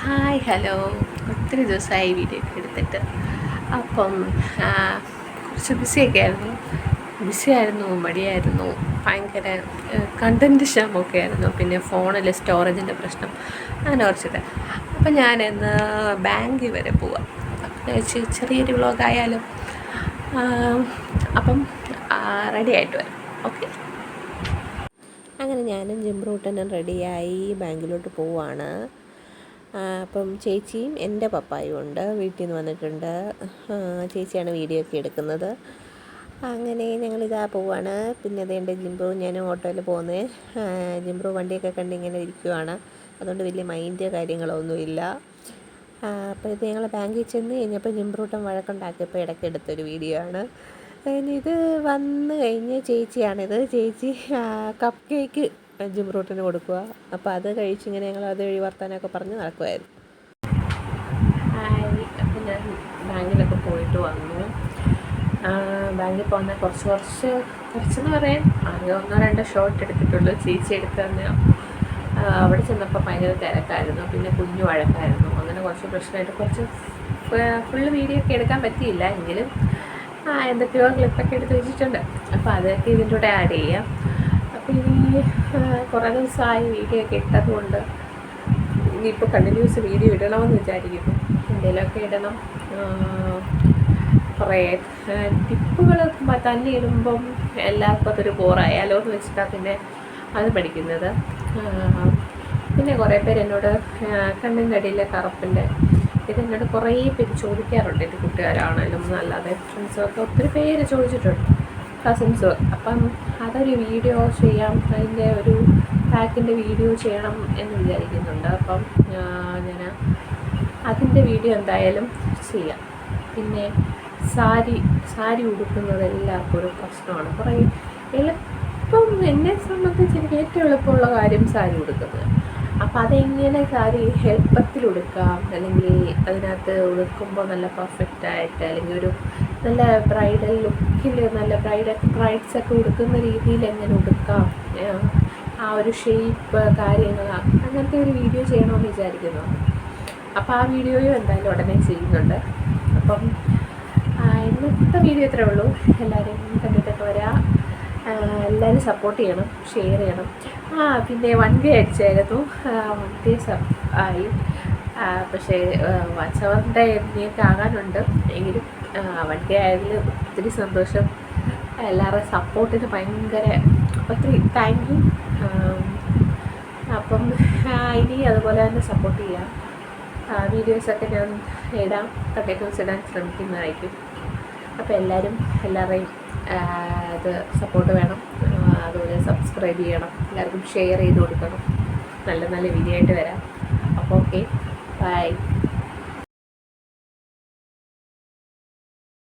Hi hello, ഒത്തിരി ദിവസമായി video ഒക്കെ എടുത്തിട്ട്. അപ്പം കുറച്ച് ബിസിയായിരുന്നു, മടിയായിരുന്നു, ഭയങ്കര കണ്ടൻറ്റ് ക്ഷാമമൊക്കെ ആയിരുന്നു. പിന്നെ ഫോണിൽ സ്റ്റോറേജിൻ്റെ പ്രശ്നം, അങ്ങനെ കുറച്ചിട്ട്. അപ്പം ഞാനിന്ന് ബാങ്കിൽ വരെ പോവാം. അപ്പം ചെറിയൊരു വ്ളോഗായാലും. അപ്പം റെഡി ആയിട്ട് വരാം. ഓക്കെ. അങ്ങനെ ഞാനും ജിംറൂട്ടനും റെഡിയായി ബാങ്കിലോട്ട് പോവാണ്. അപ്പം ചേച്ചിയും എൻ്റെ പപ്പായും ഉണ്ട്, വീട്ടിൽ നിന്ന് വന്നിട്ടുണ്ട്. ചേച്ചിയാണ് വീഡിയോ ഒക്കെ എടുക്കുന്നത്. അങ്ങനെ ഞങ്ങളിതാ പോവാണ്. പിന്നെ അതേണ്ട ജിംബ്രു ഞാൻ ഓട്ടോയിൽ പോകുന്നത്. ജിംബ്രു വണ്ടിയൊക്കെ കണ്ട് ഇങ്ങനെ ഇരിക്കുവാണ്, അതുകൊണ്ട് വലിയ മൈൻഡ് കാര്യങ്ങളൊന്നുമില്ല. അപ്പോൾ ഇത് ഞങ്ങൾ ബാങ്കിൽ ചെന്ന് കഴിഞ്ഞപ്പോൾ ജിംബ്രൂട്ടൻ വഴക്കുണ്ടാക്കിയപ്പോൾ ഇടയ്ക്ക് എടുത്തൊരു വീഡിയോ ആണ്. ഇത് വന്ന് കഴിഞ്ഞ് ചേച്ചിയാണിത്. ചേച്ചി കപ്പ് കേക്ക് ജിംറൂട്ടിന് കൊടുക്കുക. അപ്പോൾ അത് കഴിച്ചിങ്ങനെ ഞങ്ങൾ അത് വഴി വർത്താനമൊക്കെ പറഞ്ഞ് നടക്കുമായിരുന്നു. അപ്പം ഞാൻ ബാങ്കിലൊക്കെ പോയിട്ട് വന്നു. ബാങ്കിൽ പോകുന്ന കുറച്ചെന്ന് പറയാൻ ആകെ 1-2 ഷോട്ട് എടുത്തിട്ടുള്ളൂ. ചേച്ചി എടുത്ത് തന്നെ അവിടെ ചെന്നപ്പോൾ ഭയങ്കര തിരക്കായിരുന്നു, പിന്നെ കുഞ്ഞു വഴക്കായിരുന്നു. അങ്ങനെ കുറച്ച് പ്രശ്നമായിട്ട് ഫുള്ള് വീഡിയോ ഒക്കെ എടുക്കാൻ പറ്റിയില്ല. എങ്കിലും എന്തൊക്കെയോ ക്ലിപ്പൊക്കെ എടുത്ത് വെച്ചിട്ടുണ്ട്. അപ്പോൾ അതൊക്കെ ഇതിൻ്റെ കൂടെ ആഡ് ചെയ്യാം. അപ്പോൾ ഇനി കുറേ ദിവസമായി വീഡിയോ ഒക്കെ ഇട്ടതുകൊണ്ട് ഇനിയിപ്പോൾ കണ്ടിന്യൂസ് വീഡിയോ ഇടണമെന്ന് വിചാരിക്കുന്നു. എന്തെങ്കിലുമൊക്കെ ഇടണം. കുറേ ടിപ്പുകൾ തന്നെ ഇടുമ്പം എല്ലാവർക്കും അതൊരു ബോറായാലോ എന്ന് വെച്ചിട്ടാണ് പിന്നെ അത് പഠിക്കുന്നത്. പിന്നെ കുറേ പേര് എന്നോട് കണ്ണിൻ്റെ അടിയിലെ കറുപ്പിൻ്റെ ഇതെന്നോട് കുറേ പേര് ചോദിക്കാറുണ്ട്. എൻ്റെ കൂട്ടുകാരാണേലും അല്ലാതെ ഫ്രണ്ട്സൊക്കെ ഒത്തിരി പേര് ചോദിച്ചിട്ടുണ്ട്, കസിൻസ്. അപ്പം അതൊരു വീഡിയോ ചെയ്യാം, അതിൻ്റെ ഒരു പാക്കിൻ്റെ വീഡിയോ ചെയ്യണം എന്ന് വിചാരിക്കുന്നുണ്ട്. അപ്പം ഞാൻ അതിൻ്റെ വീഡിയോ എന്തായാലും ചെയ്യാം. പിന്നെ സാരി ഉടുക്കുന്നത് എല്ലാവർക്കും ഒരു പ്രശ്നമാണ്. കുറേ എളുപ്പം, എന്നെ സംബന്ധിച്ച് എനിക്ക് ഏറ്റവും എളുപ്പമുള്ള കാര്യം സാരി ഉടുക്കുന്നത്. അപ്പോൾ അതെങ്ങനെ സാരി എളുപ്പത്തിൽ ഉടുക്കാം, അല്ലെങ്കിൽ അതിനകത്ത് ഉടുക്കുമ്പോൾ നല്ല പെർഫെക്റ്റായിട്ട്, അല്ലെങ്കിൽ ഒരു നല്ല ബ്രൈഡൽ ലുക്കിൽ നല്ല ബ്രൈഡ്സൊക്കെ ഉടുക്കുന്ന രീതിയിൽ എങ്ങനെ ഉടുക്കാം, ആ ഒരു ഷേപ്പ് കാര്യങ്ങൾ, അങ്ങനത്തെ ഒരു വീഡിയോ ചെയ്യണമെന്ന് വിചാരിക്കുന്നു. അപ്പോൾ ആ വീഡിയോയും എന്തായാലും ഉടനെ ചെയ്യുന്നുണ്ട്. അപ്പം ഇന്നത്തെ വീഡിയോ ഇത്രേ ഉള്ളൂ. എല്ലാവരും കണ്ടിട്ടൊക്കെ വരാം. എല്ലാവരും സപ്പോർട്ട് ചെയ്യണം, ഷെയർ ചെയ്യണം. പിന്നെ 1K അടിച്ചായിരുന്നു. 1K ആയി. പക്ഷേ വാച്ച് അവറിൻ്റെ എണ്ണിയൊക്കെ ആകാനുണ്ട്. എങ്കിലും 1K ആയതിൽ ഒത്തിരി സന്തോഷം. എല്ലാവരുടെയും സപ്പോർട്ടിന് ഭയങ്കര ഒത്തിരി താങ്ക് യു. അപ്പം ഇനി അതുപോലെ തന്നെ സപ്പോർട്ട് ചെയ്യാം. വീഡിയോസൊക്കെ ഞാൻ ഇടാം, കണ്ടിന്യൂസ് ഇടാൻ ശ്രമിക്കുന്നതായിരിക്കും. അപ്പോൾ എല്ലാവരുടെയും അത് സപ്പോർട്ട് വേണം. അതുപോലെ സബ്സ്ക്രൈബ് ചെയ്യണം, എല്ലാവർക്കും ഷെയർ ചെയ്ത് കൊടുക്കണം. നല്ല നല്ല വീഡിയോ ആയിട്ട് വരാം. അപ്പോൾ ഓക്കെ, ബൈ.